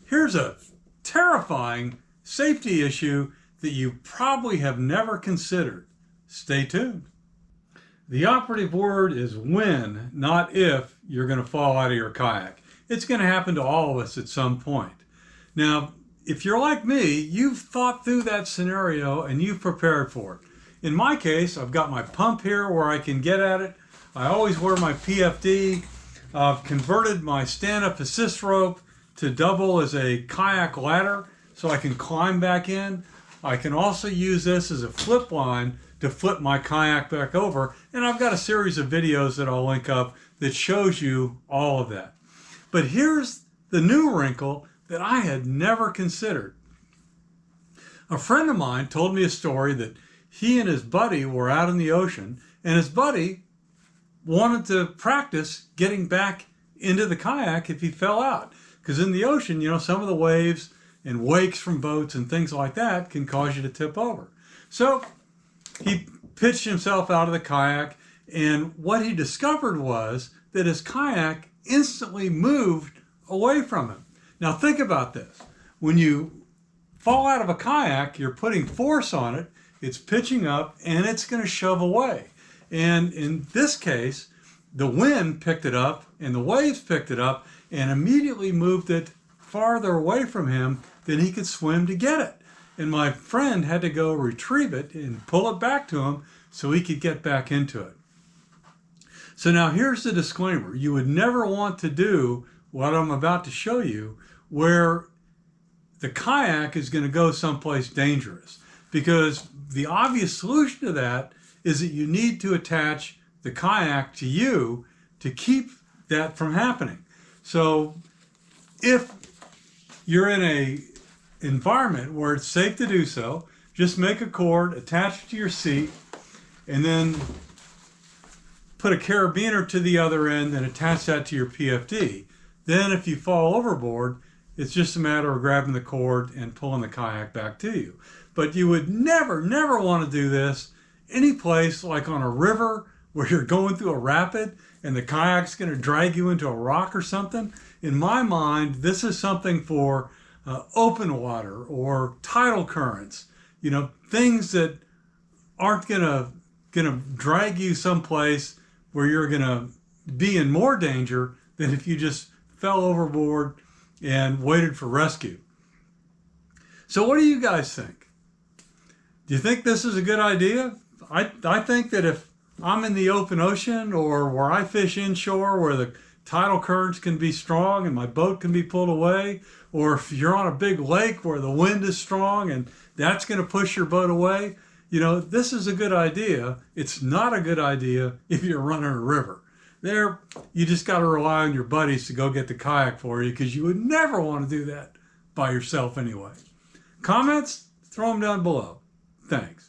Here's a terrifying safety issue that you probably have never considered. Stay tuned. The operative word is when, not if, you're going to fall out of your kayak. It's going to happen to all of us at some point. Now, if you're like me, you've thought through that scenario and you've prepared for it. In my case, I've got my pump here where I can get at it. I always wear my PFD. I've converted my stand-up assist rope to double as a kayak ladder so I can climb back in. I can also use this as a flip line to flip my kayak back over. And I've got a series of videos that I'll link up that shows you all of that. But here's the new wrinkle that I had never considered. A friend of mine told me a story that he and his buddy were out in the ocean, and his buddy wanted to practice getting back into the kayak if he fell out. Because in the ocean, you know, some of the waves and wakes from boats and things like that can cause you to tip over. So he pitched himself out of the kayak, and what he discovered was that his kayak instantly moved away from him. Now think about this. When you fall out of a kayak, you're putting force on it, it's pitching up, and it's going to shove away. And in this case, the wind picked it up and the waves picked it up and immediately moved it farther away from him than he could swim to get it. And my friend had to go retrieve it and pull it back to him so he could get back into it. So now here's the disclaimer. You would never want to do what I'm about to show you, where the kayak is going to go someplace dangerous, because the obvious solution to that is that you need to attach the kayak to you to keep that from happening. So if you're in a environment where it's safe to do so, just make a cord, attach it to your seat, and then put a carabiner to the other end and attach that to your PFD. Then if you fall overboard, it's just a matter of grabbing the cord and pulling the kayak back to you. But you would never, never want to do this any place like on a river where you're going through a rapid and the kayak's going to drag you into a rock or something. In my mind, this is something for open water or tidal currents, you know, things that aren't gonna drag you someplace where you're gonna be in more danger than if you just fell overboard and waited for rescue. So what do you guys think? Do you think this is a good idea? I think that if I'm in the open ocean or where I fish inshore where the tidal currents can be strong and my boat can be pulled away, or if you're on a big lake where the wind is strong and that's going to push your boat away, you know, this is a good idea. It's not a good idea if you're running a river. There, you just got to rely on your buddies to go get the kayak for you, because you would never want to do that by yourself anyway. Comments? Throw them down below. Thanks.